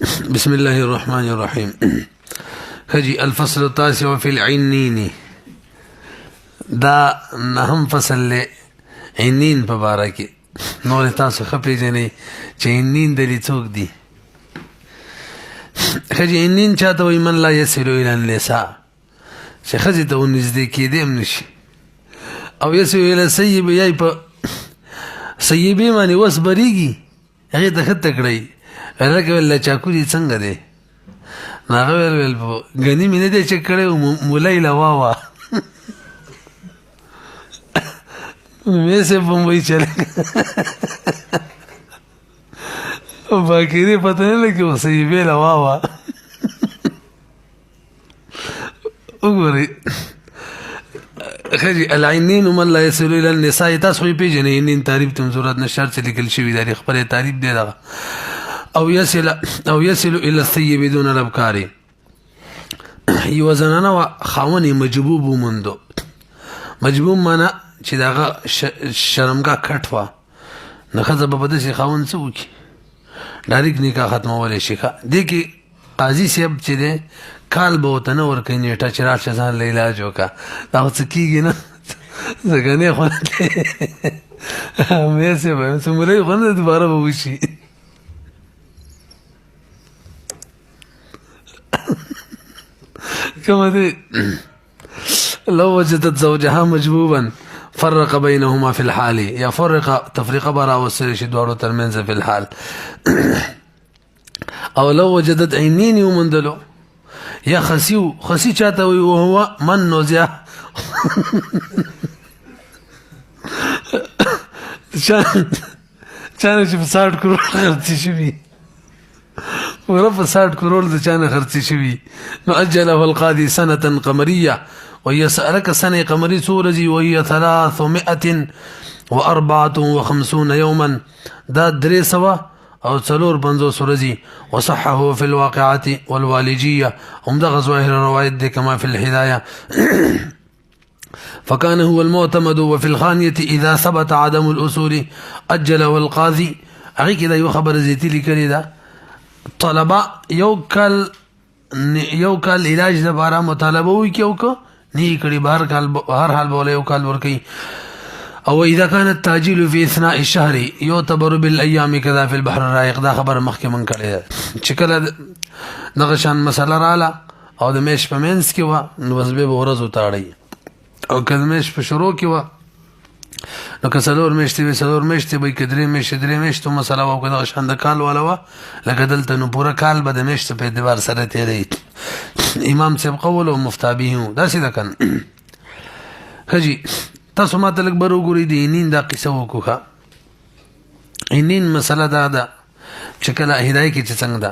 بسم الله الرحمن الرحيم. هجي الفصل التاسع في العنين. دا نهم فصل عنين پبارکی نور تاسو خپی جنې چې عنين دلی څوک دي. هجي عنين چاته وي من لا يسلو الى النساء چې خځې ته ونږدې کېدی هم نشي او يسلو الى سيب یای په سیبې باندې وس بریږي هغې ته ښه تکړی لکه ویل چاکو دي څنګه دی نو هغه ویل ګني مې نه دی چک کړی مولای له واوه مې سے بمبئی چلے باقی دی پتہ نه لګي اوس یې ویل واوه وګورئ خجي العينين من لا يصل الى النساء تاسو پیژنې عنين تعریف تم ضرورت نشر چې لیکل شوی دی خبره تعریف دی دا او يصل الى الثيب دون الابكار یو زنانه خاوني مجبوب ومندو مجبوب معنا چې دا شرمګه کټوا نه خزه په بده شي خاون څه وکي ډایرک نکاح ختمول شي دي کې قاضي صاحب چې ده کال به وته نه ورکې نیټه چې راشه ځان له علاج وکړه دا څه کېږي نه ځکه نه خو مې سه به څومره خو نه دوباره به وشي كما دي لو وجدت زوجها مجبوبا فرق بينهما في الحال يا فرق تفريق برا وسرش دوارو ترمنز في الحال او لو وجدت عينين يومندلو يا خسي چاته وهو من نوزيا چانه چې 60 کروڑ خرڅ شوی ورفع 60 کروڑ د چانه خرڅ شوی نو اجله القاضي سنه قمريه ويسألك سنه قمري سورجي وهي 354 يوما دا 300 او 450 سورجي وصحه في الواقعات والوالجيه ده ظاهر الروايات دي كما في الهدايه فكان هو المعتمد وفي الخانيه اذا ثبت عدم الاصول اجله القاضي اغي كده يو خبر زيتي لكري ده طلبه يوكل علاج د بارا مطالبه وي کیو کو ني کړي هر حال بوله یو کال ورکی او اذا كان التاجيل في اثناء الشهر يعتبر بالايام كذا في البحر الرايق دا خبر مخکې من کړي چې کله دغه شان مسله رااله او د میش په منس کې و نو بس به ورځ وتاړي او کله میش په شروع کې و نو که څلور میشتې به کدرې میشتو مسله و دغه شان د کال والا و لکه دلته نو پوره کال به د میشتو په اعتبار سره تیری امام صاحب قول او مفتابی هو دا سیده کن حجی تاسو ما تلک برو ګوري دي نین دا قصه وکړه نین مسله دا چې کله هدايه کې څنګه ده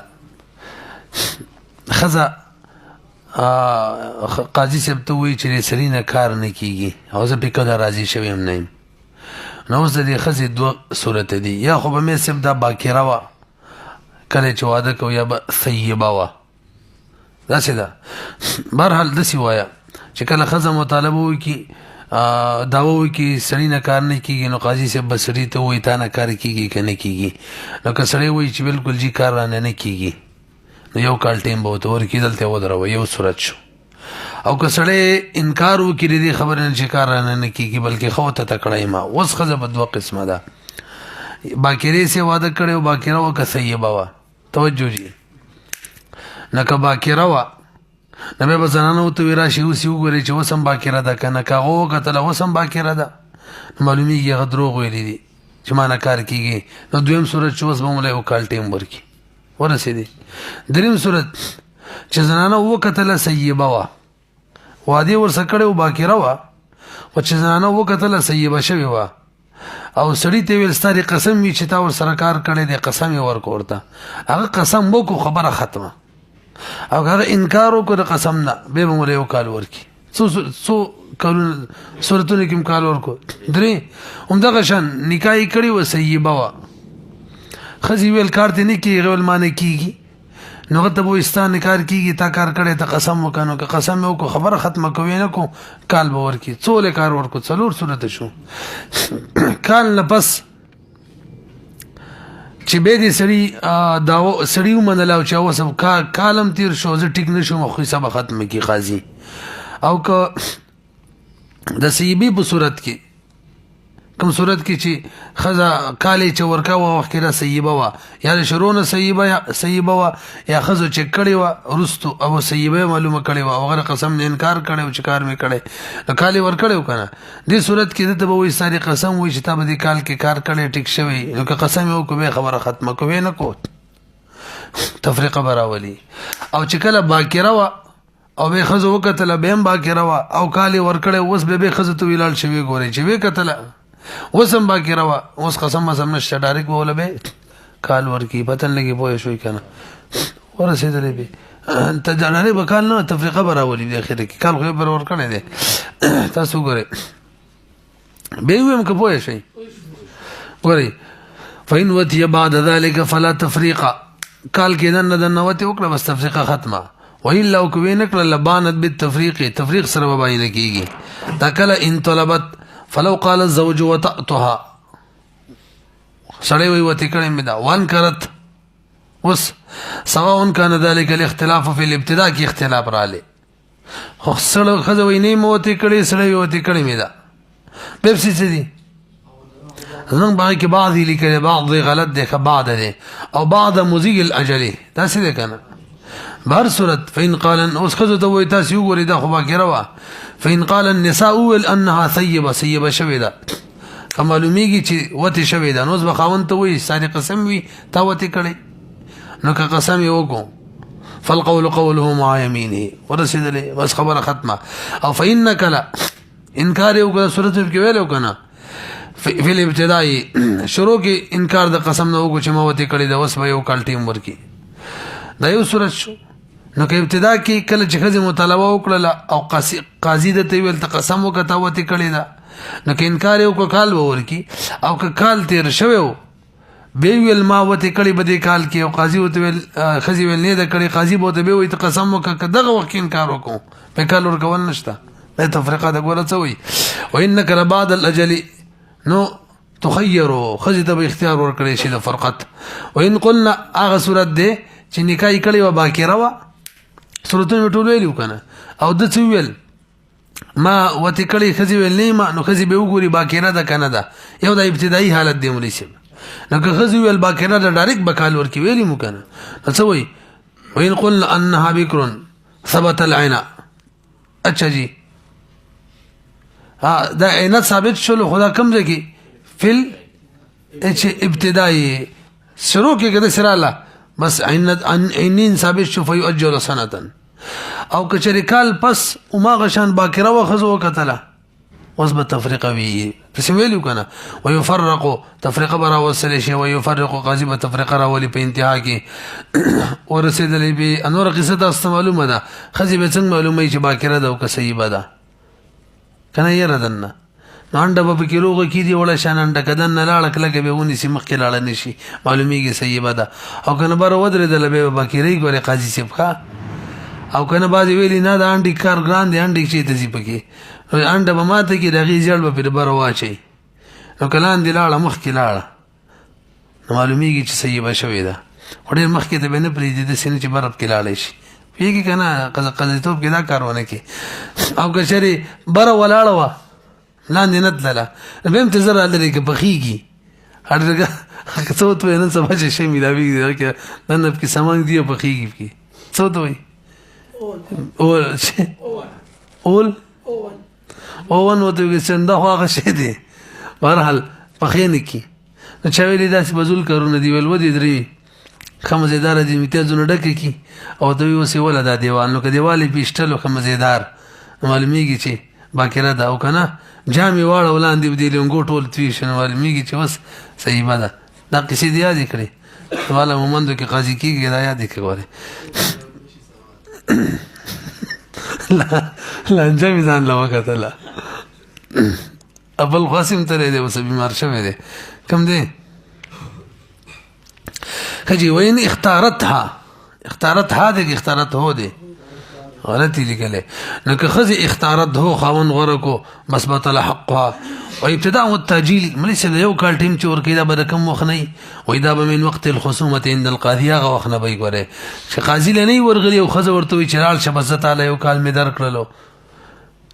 خزه قاضي صاحب ته وی چې سرینه کار نه کیږي او زه په کله راضي شوم نه نو زه دې خزه دوه صورت دي یا خو به مې صاحب دا باکره وا کله چې واده کو یا به ثیبه وا دا څه ده بهرحال د سی وایا چې کله خزه مطالبه وکي داوو کې سړی نه کار نه کیږي نو قاضي صاحب بسری ته وای تا نه کار کیږي کنه کیږي نو که سړی وای چې بالکل جی کار نه کیږي نو یو کال ټیم به تور کېدل ته ودرو یو صورت شو او که سړی انکار وکړي دې خبره نه چې کار نه کیږي بلکې خو ته تکړای ما وس خزه په دوه قسمه ده باکری سے واده کړو باکره او که سیبه وا توجه جی نه که باکره وا نو به زنانو ته راشي او سی وګوري چې وسم باکره ده کنه کاغو کتل وسم باکره ده معلومیږي غدروغ ویلې دي چې ما نه کار کیږي نو دویم صورت چې وس به مله او کال ټیم ورکی ورسېدي دریم صورت چې زنانه وکتل سیبه وا وادي ورسکړې او باکره وا او چې زنانه وکتل سیبه شوی وا او سړی ته ویل ستاري قسم وی چې تا ور سره کار کړی دی قسم یې ورکورته هغه قسم وکړو خبره ختمه او هغه انکار وکړ قسم نه به موږ یو کال ورکی سو کارونه صورتونه کوم کال ورکو درې همدغه شان نکاح کړی و سیبه وا خزي ویل کار ته نه کیږي ول معنی کیږي نو ته به استان کار کیږي تا کار کړي ته قسم وکانو که قسم وکړو خبره ختمه کوي نه کو کال به ورکی څول کار ورکو څلور صورت شو کال نه پس چې به دې سړی ومنله او چې اوس کالم تیر شو زه ټیک نه شوم خو حساب ختم کړي قاضي او که د سیبي په صورت کې کوم صورت کې چې خزا کالی چې ورکا و وخت کې را سیبه وا یا شرونه سیبه وا یا خزو چې کړي وا رستو او سیبه معلومه کړي وا او غره قسم نه انکار کړي چې کار مې کړي نو کالی ور کړي کنه دې صورت کې ته به وې ساري قسم وې چې تا به دې کال کې کار کړي ټیک شوی نو که قسم یو کو به خبره ختمه کوي نه کو تفریقه براولي او چې کله باکره وا او به خزو وکتل به هم باکره وا او کالی ور کړي اوس به خزو تو ویلال شوی ګوري چې وې کتل وسم باقی روا اوس قسم نشته ډایرک بوله به کال ورکی پتن لګي پوه شوي کنه ورسېدلې به ته جانانه به کال نه تفریقه براولي د اخر کې کال خو به ور کړی دی تاسو ګورئ به ويم که پوه شئ ګورئ فإن وتي بعد ذلك فلا تفريق کال کې نه نوته وکړه بس تفریقه ختمه وإلا وكوينك لبانت بالتفريق تفريق سره وباینه کیږي دا کله ان طلبت فلو قال الزوج وطأتها سړی وي وتی کړي مې دا وان کرت وس سواء كان ذلك الاختلاف في الابتداء کې اختلاف رااله خو سړی خزه وي نه موتی کړي سړی وتی کړي مې دا به څه دي زنګ باندې کې بعض لیکلي بعض غلط دي بعض دي او بعض مزيج الاجل دا څه ده کنه بهر صورت فإن قال اوس خزه ته وي تاسو وګورئ دا خو باقي روا فإن قال النساء انها ثيبه شويده کمالومیږي چې وته شويده نو ځ بخاون ته وي ساري قسم وي تا وته کړي نو که قسم یو کو فالقول قوله مع يمينه ورسېدلې بس خبره ختمه او فإنك لا انکار یو کو صورت کې ویلو کنه فی الابتداء شروع کې انکار د قسم نه وکړي چې ما وته کړي دا وس به یو کال ټیم ورکی دا یو صورت شو نو که ابتدا کې کله چې خزه مطالبه وکړه او قاضي د ته ویل ته قسم وکړه وته کړی دا نو که انکار یو کو کال ورکی او که کال تیر شوی به ویل ما وته کړی بده کال کې او قاضي وته ویل خزي ویل نه دا کړی قاضي بوته به وي ته قسم وکړه دغه وخت انکار وکړو په کال ورکول نشته دا تفریقه د ګوره څه وي وانك بعد الاجل نو تخيروا خزي ته اختیار ورکړي شي د فرقت وان قلنا اغه صورت ده چې نکاح کړي و باقی روا صورتونه ټول ویلو کنه او د څه ویل ما وته کړي خزي ویل نه ما نو خزي به وګوري باقی نه ده کنه ده یو د ابتدایي حالت دی مولوی صاحب نو که خزي ویل باقی نه ده ډایرک بکال ورکی ویلی مو کنه څه وای وین قلنا انها بکر ثبت العين اچھا جی دا عینت ثابت شول خدا کم ځکه فل ابتدایي شروع کې کده سره الله بس عینین ثابت شو فیؤجل سنه او کچری کال پس وما غشان باکره وخذو وکتله وزب تفرقه وی تسویلو کنه ويفرق تفرقه برا وصل شي ويفرق قاضي تفرقه راولي په انتها کې ورسېدلې به انور قصه تاسو معلومه ده خزي به څنګه معلومه چې باکره ده او که صحیح ده کنه یې ردنه نانډه په کې روغه کې دی ولا شاننډه کدن نه لاړ کله کې به ونی سي مخ کې لاړ نشي معلومیږي صحیح ده او کنه بار ودرې د لبه باکری ګوري قاضي صفخه او کنه باز ویلی نه د انډي کار ګران دی انډي چې ته زی پکې انډه به ماته کې دغه ځل به پر بار واچي نو کلان دی لاړ مخ کې لاړ معلومیږي چې صحیح به شوی ده وړي مخ کې ته به نه پریږدي د سینې چې برب کې لاړ شي پیږي کنه قضیتوب کې دا کارونه کې او که شری بر ولاړ و لاندې نتلله به انتظار لري کې بخیږي هرګه څوت وینې سبا چې شي مې دا وی کې نن په سامان دی بخیږي کې څوت وي اول وته کې څنګه هغه شي دي بهرحال بخین کې نو چا ویلي داسې بزول کارونه دی ول ودی درې خمزیدار دي میتهزونه ډکه کی او دوی وسی ولا دا دیوال نو که دیواله پیشتلو خمزیدار معلومیږي چې باکره دا او کنه جامې واړه ولاندې دی لنګو ټول تیشن معلومیږي چې وس صحیح ده دا کسی دی یاد کړی والا مومندو کې قاضي کیږي دا یاد کړی لا جامې ځان لا وکړه ابل قاسم ته دی وس بیمار شوی دی کم دی کجی وین اختارتها دې اختارت هو دي غلطی لیکله نو که خزي اختارت هو خاون غره کو مثبت الحقها او ابتداء والتاجيل مليس یو کال ټیم چې ورکې دا به کم وخت نه وي دا به من وقت الخصومه عند القاضي هغه وخت نه به ګوره چې قاضي له نه ورغلی او خزه ورته وي چې رال شبه تعالی یو کال می درکړلو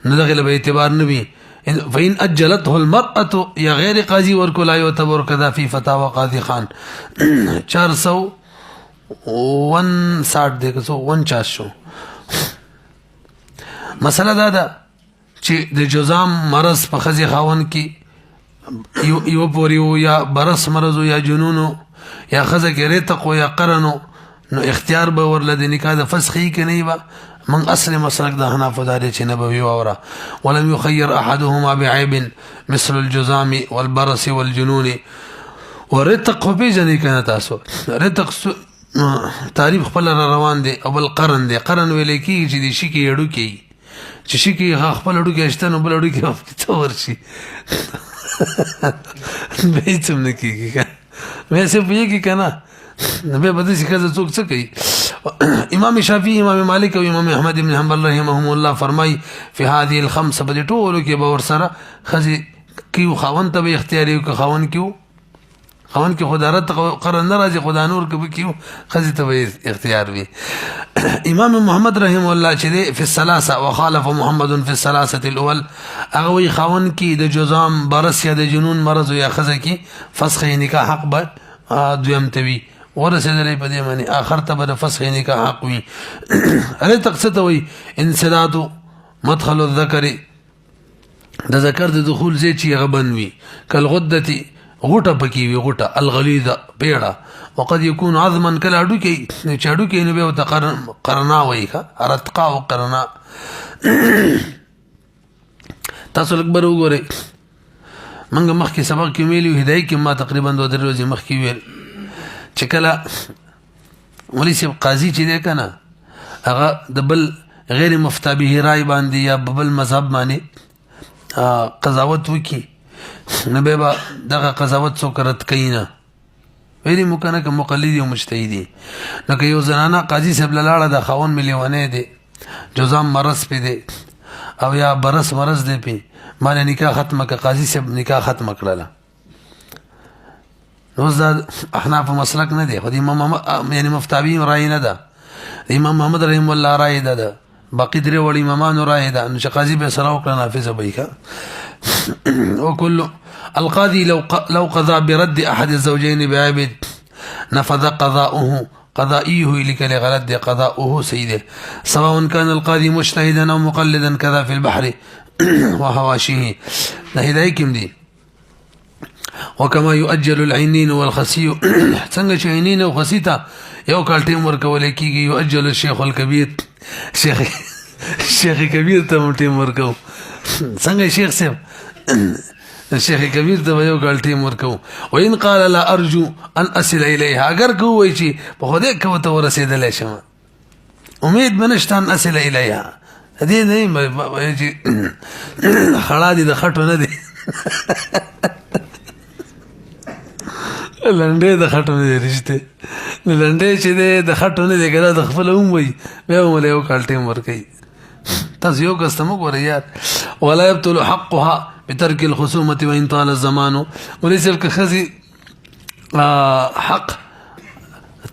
نو دغه به اعتبار نه وي فإن أجلته المرأة يا غير قاضي ورکو لا يعتبر كذا في فتاوى قاضي خان 459 دغه 49 شو مسله دا ده چې د جزام مرض په خزي خاون کې یو پوری یا برس مرض یا جنون یا خزه کې رتق یا قرن نو اختیار به ورله د نکاح د فسخي کې نه و من اصل مسلک د حناف داري چې نبوي اوره ولم يخير احدهما بعيب مثل الجزام والبرص والجنون ورتق به ځنې کنه تاسو رتق تعریف خپل روان دي او بل قرن دي قرن ویل کی چې دي شي کې اډو کې چې شي کې خپل اډو کې اشتنو بل اډو کې څور شي به څه نه کیږي مې څه پوهیږي کنه نبی بده چې کله څوک څه کوي امام شافعي امام مالک او امام احمد بن حنبل رحمهم الله فرمای فی هذه الخمسه بده ټولو کې به ور سره خزي کیو خاون ته به اختیاري او خاون کیو خاون کې خدارت قرن راځي خدا نور کې کیو خزي ته به اختیار وي امام محمد رحم الله چې فی الثلاثه وخالف محمد فی الثلاثه الاول هغه خاون کې د جزام برس یا د جنون مرض یا خزه کې فسخ نکاح حق به دویم توي ورسېدلې په دې معنی اخر ته به فسخ نکاح حق وي هله تقصد وي انسداد مدخل الذکر د ذکر د دخول زی چې غبن وي کل غدتی غوټه پکې وي غوټه الغلیظه پیړه وقد يكون عظما کله اډو کې چاډو کې نو به قرنا وي ښه ارتقا او قرنا تاسو لکبر وګورئ منګه مخکې سبق کې ویلو هدايه کې ما تقریبا 2 ورځې مخکې ویل چې کله ولي سي قاضي چې ده کنه هغه د بل غیر مفتى به رائے باندې یا بل مذهب باندې قضاوت وکي نه به دغه قضاوت څوک رد کینا ویلي مکنه که مقلد او مجتهدي نو که یو زنانه قاضي صاحب لاله د خاون مليونه دي جزام مرض پي دي او یا برس مرض دي پي مال نکاح ختمه که قاضي صاحب نکاح ختمه کړله نو زاد احناف مسلک نه دي خو امام یعنی مفتابی رائے نه ده امام محمد رحم الله رائے ده باقي درې وړي امامان رائے ده نو قاضي به سره وکړه نافذ به کا وكل القاضي لو قضى برد احد الزوجين بعيب نفذ قضاؤه قضائيه لكل غلط قضاؤه سيده سواء كان القاضي مجتهدا او مقلدا كذا في البحر وحواشيه هدايكم دي وكما يؤجل العينين والخسي څنګه چې عينين او خسيته یو کال ټیم ورکول کیږي يؤجل الشيخ الكبير شیخ کبیر ته ټیم ورکو څنګه شیخ صاحب الشيخ كبير ته یو کال ټیم ورکو وان قال لا ارجو ان اصل اليها اگر کوی چې په خوده کو ته ورسېدل شم امید بنشتان اصل اليها دې نه چې خړا دي د خټو نه دي لنډې د خټو نه دي رښتې لنډې چې د خټو نه دي ګره د خپل هم وي بیا هم له یو کال ټیم ورکي تاسو یو کستمو ګورئ یار ولا يبطل حقها بترك الخصومه وان طال الزمان وليس الخزي حق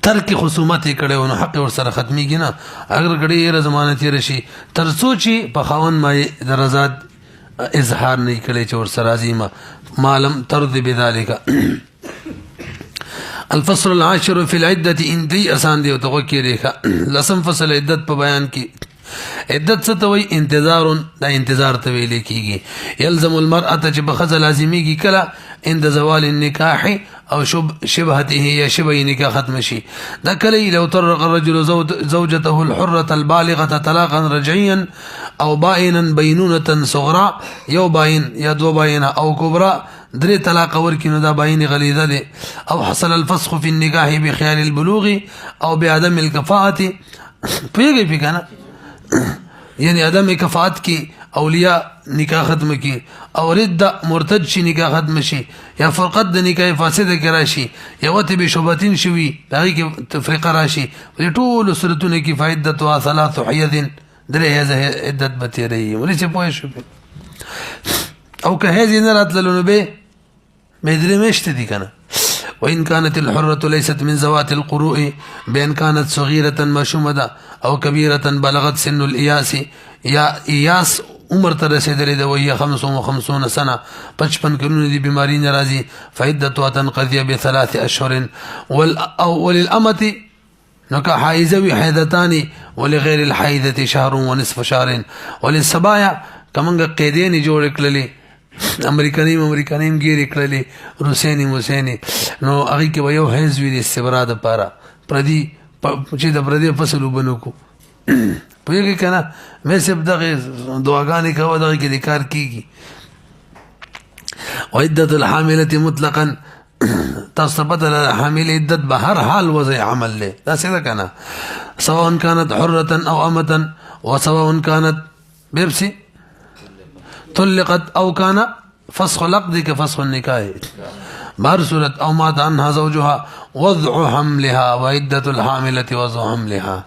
ترک خصومت کړه نو حق ور سره ختميږي نه اگر کړي زمانه تیر شي تر سوچي په خاون ما درزاد اظهار نه کړي چې ور سره عظیمه معلم ترضي بذلك الفصل العاشر في العده ان دي اسان دي توکیریخه لسم فصل عدت په بیان کې عدت ستوي انتظار دا انتظار ته ویل کیږي يلزم المرأه چې بخزه لازميږي کله عند زوال النكاح او شبهته یا شبه نکاح ختم شي دا کله لو طرق الرجل زوجته الحره البالغه طلاقا رجعيا او بائنا بينونه صغرى يو باين يا دو باين او كبرى دري طلاق ورکینو دا باین غلیظه دي او حصل الفسخ في النكاح بخيار البلوغ او بعدم الكفاءه پیږي پیګانا یعنی عدم کفاءت کی اولیاء نکاح ختم کی او رد مرتد شي نکاح ختم شي یا فرقت د نکاح فاسد کرا شي یا وته به شوبتین شوی دغه کی تفریقه راشي ټول صورتونه کی فائدت او ثلاث حيض درې هزه عدت بتیری ولې څه پوه شو او که هیڅ نه راتللو نو به درې میاشتې دي که نه. وإن كانت الحرة ليست من ذوات القروء بأن كانت صغيرة مشومة أو كبيرة بلغت سن الإياس یا إياس عمر ته رسېدلې ده وهي 55 سنه 55 کلونه دي بیماری نه راځي فعدتها تنقضي ب3 أشهر وللأمة نو که حائزه وي حیدتان ولغیر الحیدة شهر ونصف شهر وللسبايا کمنګ قیدین جوړ کړلې امریکانیم ګیرې کړلې روسیاني نو هغې کې به یو حیز وي د استبرا دپاره پردي چې د پردي فصل اوبه نه کړو پوهېږئ که نه مې صاحب دغې دعاګانې کوه دغې کې د کار کېږي. وعدة الحاملة مطلقا تاسو ته پته لره حامل عدت به هر حال وضع عمل دی داسې ده که نه سواء كانت حرة أو أمة وسواء كانت بيبسي طلقت أو كان فسخ العقد كفسخ النكاح بهر صورت أو مات عنها زوجها وضع حملها وعدة الحاملة وضع حملها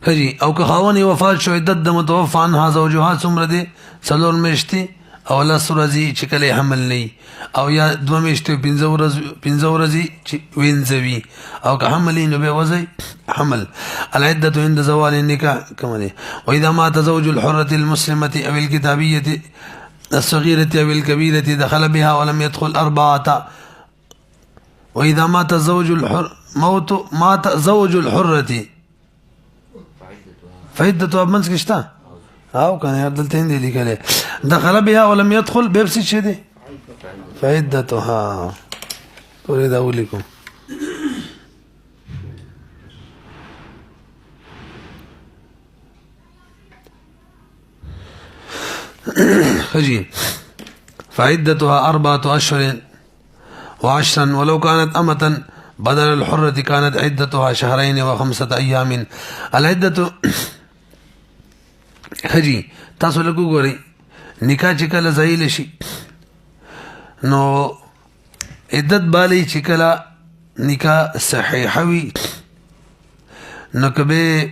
هجي او که خاوني وفات شو عدت د متوفى عنها زوجها څومره دي 4 میاشتې او 10 ورځې چې کله حمل نه او یا 2 میاشتې 15 ورځې چې وینځوي او که حمل نو به وځي حمل. العدة عند زوال النكاح كما دي. وإذا مات زوج الحرة المسلمة أو الكتابية الصغيرة أو الكبيرة دخل بها ولم يدخل 4. وإذا مات زوج الحرة فعدتها بمنس كشتا او كان يردلتين دي لكالي دخل بها ولم يدخل بيبسي شدي فعدتها أريد أقول لكم خجي فعدتها 4 أشهر و10 ولو كانت أمة بدل الحرة كانت عدتها 2 و5 أيام. العدة خجي تاسو لکو ګورئ نکاح چې کله زایل شي نو عدت بالی چې کله نکاح صحیحه وي نو که به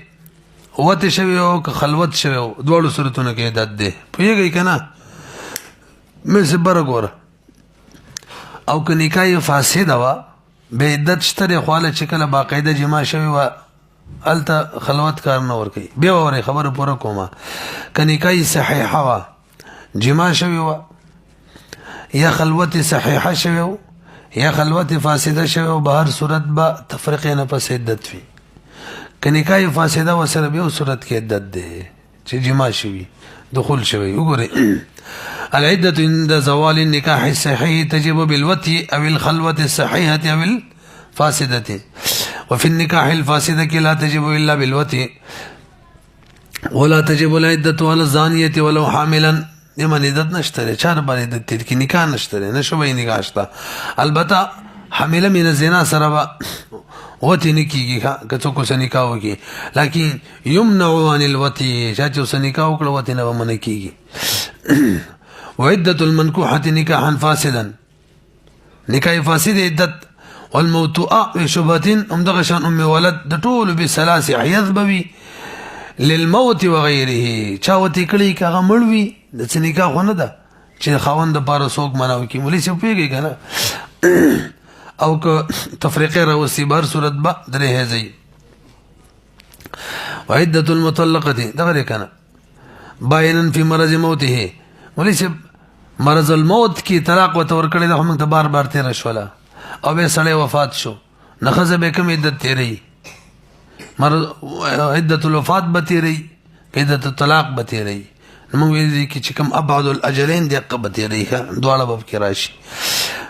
وته شوی او که خلوت شوی او دواړو صورتونو کې عدت دی پوهېږئ که نه مې څه بره ګوره او که نکاح یې فاسده وه به عدت شته دی خو هله چې کله باقاعده جما شوې وه هلته خلوت کار نه ورکوي بیا وورئ خبره پوره کومه که نکاح صحیحه وه جما شوې وه یا خلوت صحیحه شوې و یا خلوت فاسده شوې و به هر صورت به تفریقې نه پس عدت وي که نکاح فاسده و سره به یو صورت کې عدت دی چې جما شوي دخول شوی وګورئ العدة عند زوال النكاح الصحيح تجب بالوطي أو الخلوة الصحيحة أو الفاسدة وفي النكاح الفاسدة لا تجب إلا بالوطي ولا تجب العدة على الزانية ولو حاملا لمن عدت نشتري چار بار عدت تیر کی نکاح نشتري نشو به نکاح شتا البته حامله من الزنا سره به وطي نکیږي که څوک سره نکاح وکړي لكن يمنع عن الوطي چا چې سره نکاح وکړه وطي نه به منع کیږي. وعدة المنكوحة نكاحا فاسدا نکاح فاسد عدت والموتوءة بشبهة دغشان أم ولد د ټول بثلاث حيض بوي للموت وغيره چا وتی کړي کغه مړوي د څه نکاح خو نه ده چې خاوند د پاره څوک مناو کی مولي څه پیږي کنه او که تفریقه راوسی بهر صورت به درې هځي. وعدة المطلقة دغه کنه باينا في مرض موته مولي څه مرض الموت کی طلاق وتور کړي د هم ته بار بار تیر شولا او به سړی وفات شو نخزه به کوم عدت تیری مرض عدت الوفات به تیری عدت الطلاق به تیری موږ ویل کی چې کوم ابعد الاجلين دی قبه تیری دواړه به کې راشي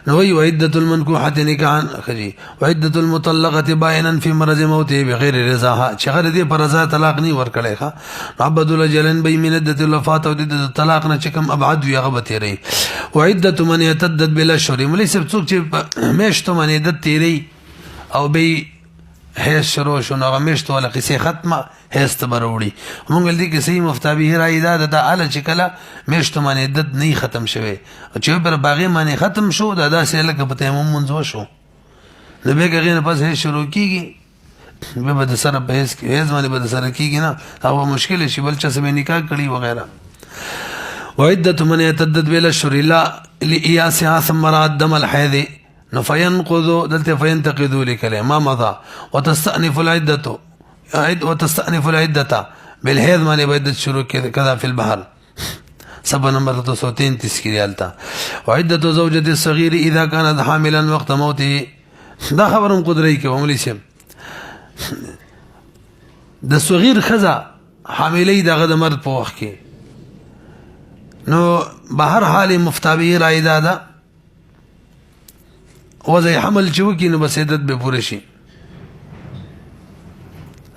نو وی وعدة المنكوحة نکاحا خجي وعدة المطلقة باينا في مرض موته بغیر رضاها چې غیر دې پر رضا طلاق نه ور کړي ښا عبد الاجلين بي من عدة الوفات او عدة الطلاق نه چې کوم ابعد وي غبه تیری. وعدة من يتدد بالاشهر ملي سب څوک چې میشتو من عدت تیری او به هیڅ شروع شو نو غمیشت ولا قصې ختمه هیڅ تبروړي مونږ ولدي کې صحیح مفتابه راي دا د اعلی چې کله میشت باندې عدت نه ختم شوه چې پر باغې باندې ختم شو دا داسې لکه په تیمم منځو شو نو به غیر پس هیڅ شروع کیږي به به د سره په هیڅ باندې به د سره کېږي نه هغه مشکل شي بل چا سره نکاح کړي وغیره وعدة من يتدد بالأشهر لا لإياسها ثم رأت دم الحيض فينقض دلت فينتقض لكلمة ما مضى وتستأنف العدة بالحيض ما نبعدة شروع كذا في البحر سبع نمبر 233 کی ریالتا وعدة زوجة الصغير إذا كانت حاملا وقت موته دا خبرم قدرئی کې وملی شم د صغیر خزا حاملې دغه د مرد په وخت کې نو بهر حال مفتابه رای دادا وضع حمل چې وکي نو بس عدت به پوره شي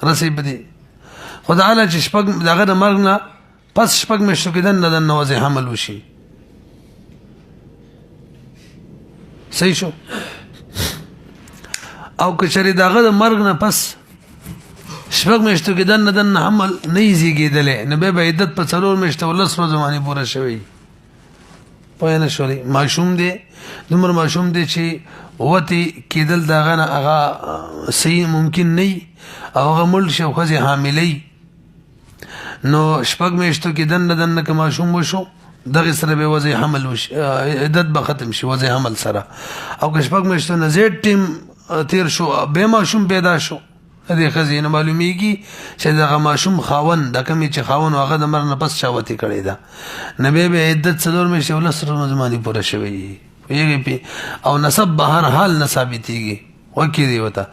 رسې بدی خدای تعالی چې شپږ دغه د مرګ نه پس شپږ میاشتو کې دنه وضع حمل وشي صحیح شو او که چېرې دغه د مرګ نه پس شپږ میاشتو کې دنه حمل نه یې زیږېدلی نو بیا به عدت په 4 میاشتو 10 ورځو باندې پوره شوی پوه نه شولې ماشوم دی دومره ماشوم دی چې وتې کېدل د هغه نه هغه صحیح ممکن نه وي او هغه مړ شي او ښځې حاملې نو شپږ میاشتو کې دنه که ماشوم وشو دغه سره به وضع حمل وشي عدت به ختم شي وضع حمل سره او که شپږ میاشتو نه زیات ټیم تیر شو به ماشوم پیدا شو دې ښځې نه معلومیږي چې دغه ماشوم خاوند د کومې چې خاوند هغه د مرګ نه پس چا وتې کړې ده نه به عدت 4 میاشتې او 10 ورځې باندې پوره شوی وي او نسب به هر حال نه ثابتېږي وکې دی وته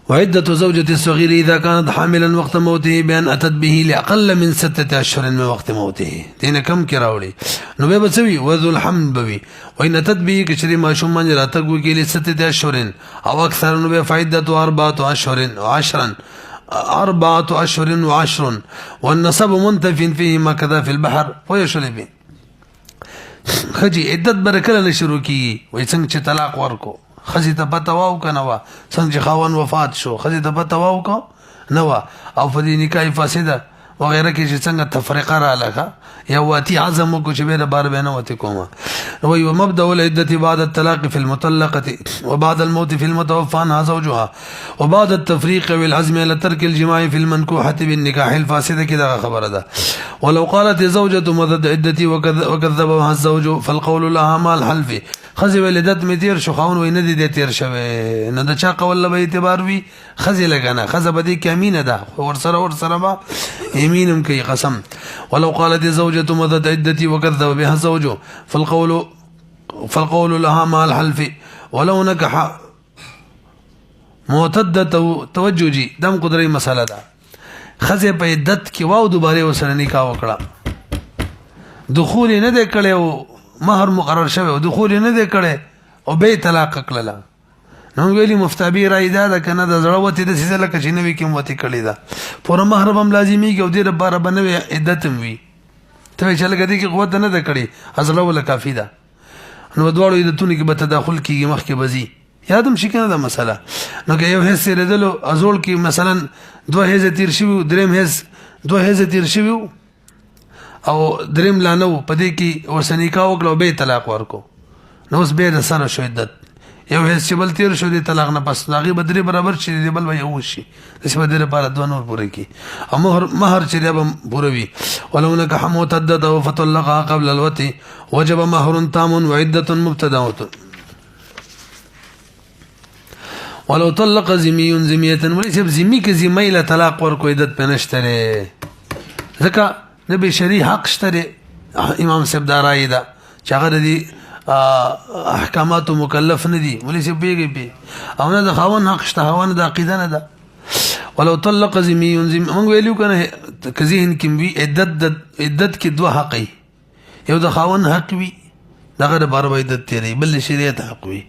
وعدة زوجة الصغير إذا كانت حاملا وقت موته بأن أتت به لأقل من 6 أشهر من وقت موته دينا كم كراولي نو بسوي وذو الحمل بوي وإن أتت به كشري ما شو من راتق وكيل 6 أشهر أو أكثر نو فعدة 4 أشهر و10 4 أشهر و10 والنسب منتف فيهما كذا في البحر ويشل به خجي عدت برکل نشروع کی وای څنګه چې طلاق ورکو خزي ته پته واو کنه وا څنګه چې خاون وفات شو خزي ته پته واو کو نو او په دې نکاح فاسده وغيرها کې چې څنګه تفریقه را لګه یا واتی عزم کو چې به بار به نه وته کومه وي ومبدا العده بعد الطلاق في المطلقه وبعد الموت في المتوفى عنها زوجها وبعد التفريق والعزم على ترك الجماع في المنكوحه بالنكاح الفاسد كذا خبر ده ولو قالت زوجة مدد عدتي وكذبها الزوج فالقول لها ما الحلف خزي ولدت متير شو خاون وين دي تیر شوه نه د چا قول به اعتبار وي خزي لګنه خزه بدی کمینه ده ور سره با يمينم كي قسم ولو قالت زوجة مدد عدتي وكذب بها الزوج فالقول لها ما الحلف ولو نكح معتدة توججي دم قدري مسألة ده خزه په عدت کې واو دوباره وسره نکاح وکړه دخول نه دې کړي او مہر مقرر شوی او دخول نه دې کړي او به طلاق کړله نو ویلي مفتابی رای دا کنه د زړه وتی د سیسه لکه چې نوې کې وتی کړي دا پر مہر هم لازمي کې او دې لپاره بنوي عدت وي ته چې لګدي کې قوت نه ده کړي ازله ولا کافی ده نو دوړو عدتونه کې به تداخل کیږي مخ کې بزي یادم شي کنه دا مسله نو که یو هیڅ ردلو ازول کې مثلا 2 هیڅ تیر شوی دریم هیڅ 2 هیڅ تیر شوی او دریم لانو پدې کې ورسنی کا وکړو به طلاق ورکو نو اوس به د سره شو عدت یو هیڅ بل تیر شو د طلاق نه پس داغي بدري برابر شي دی بل یو شي چې بدري لپاره دوه نور پوره کی او مہر چې به پوره وي ولو انك حموتدد وفتلقها قبل الوتي وجب مهر تام وعده مبتدأه ولو طلق زمي زمية وليس بزمي كزمي لا طلاق ورکو عدت پنشتره ځکه نبي شرعي حق شته امام صاحب دارای دا چاغه دي احکامات مکلف نه دي ولې چې بیګي او نه د خاون حق شته خاون د عقیده نه ده ولو طلق زمي موږ ویلو کنه کزين کې وی عدت کې دوه حق یو د خاون حق وی دغه د بار عدت تیری بل شریعت حق وی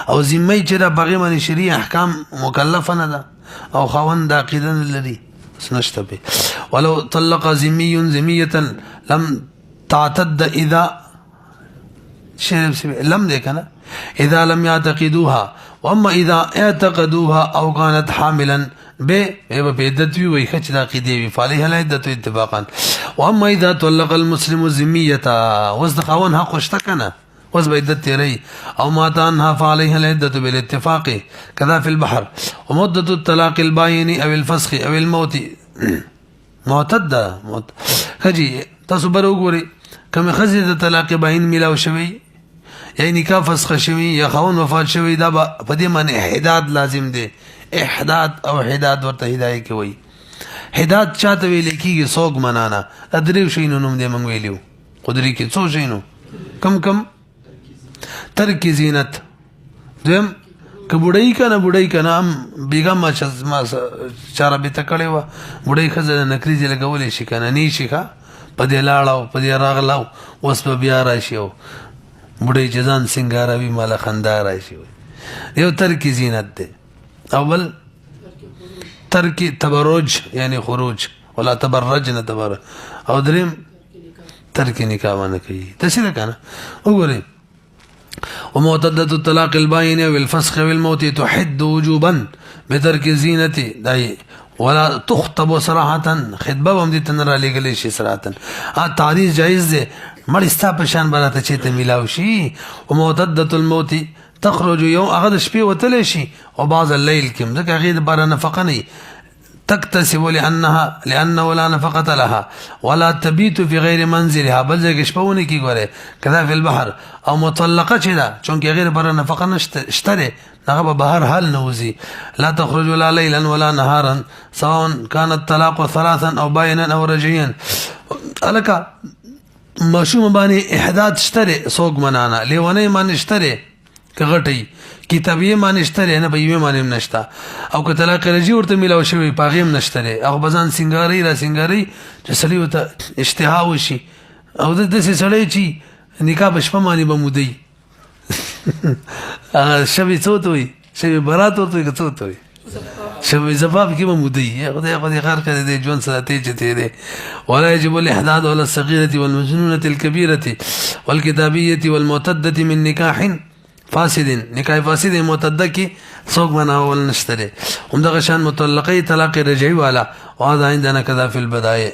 او زمي چې د بغي باندې شریع احکام مکلف نه ده او خاون د عقیده نه لري سنشته به ولو طلق زمي زمية لم تعتد اذا لم دیکھنا اذا لم يعتقدوها واما اذا اعتقدوها او كانت حاملا بعدت وي خچ د عقیده وی فالح العدت اتفاقا واما اذا طلق المسلم الذميه وصد خاون حق شته کنه اوس به عدت تیری او مات عنها فعليها العدة بالاتفاق كذا في البحر ومدة الطلاق الباين او الفسخ او الموت معتد خجي تاسو بر وګوري کوم خزي د طلاق باین ملاو شوی یا نکاح فسخ شوی یا خاون وفات شوی دا په دې معنی احداد لازم دی احداد او حداد ورته هدايه کوي حداد چاته ویل کیږي سوګ منانا ادریو شینو نوم دې مونږ ویلو قدرت کې څو شینو کم ترک زینت دیم کبوډای کنه هم بیګم ما چاره به تکړه و بډای خزه نکریزه لګولې شي کنه نی شي ښا په دې لاړو په دې راغلاو اوس په بیا راشي بډای جزان سنگاروي مال خندار راشي یو ترک زینت ده اول ترک تبرج یعنی خروج ولا تبرجن تبرج او دریم ترک نکاح باندې کوي تاسو کنه وګورئ ومعتدة الطلاق الباين والفسخ والموت تحد وجوبا بترك زينة داي ولا تخطب صراحة خطبه هم دي تنرى لګلې شي صراحة تعریض جائز ده مړ استا په شان براته چې ته ملاو شي ومعتدة الموت تخرج يوم اغد شپې وتل شي او بعض الليل كم ذکر غیر بار نفقه نه تكتسب لأنه لا نفقة لها ولا تبيت في غير منزلها بل زي شپونه کی ګوره کذا في البحر او مطلقه چدا چونکه غیر بر نفقه نشتره هغه بهر حال نوزي لا تخرج ولا ليلا ولا نهارا سواء كان الطلاق ثلاثا او باينا او رجعيا الک مشوم باندې احداد شتره سوق منانا لیونه باندې شتره کغټي کتابي مانشتره نه به مانیم نشتا او که طلاق رجی ورته ملاو شوی پاغیم نشتره او بزان سنگاری را سنگاری چې سړی وته اشتها وشي او د دې سړی چې نکاح بشپه مانی بمودي شبي څوتوي شبي برات ورته څوتوي شبي زفاف کې بمودي خدای خدای خار کړي دې جون سره ته چته دي ولا يجب الاحداد ولا الصغيره والمجنونه الكبيره والكتابيه والمعتده من نکاح فاسد نکاح فاسد معتده کی سوق مناول نشتره هم دغه شان مطلقه طلاق رجعي والا وهذا عندنا كذا في البدايه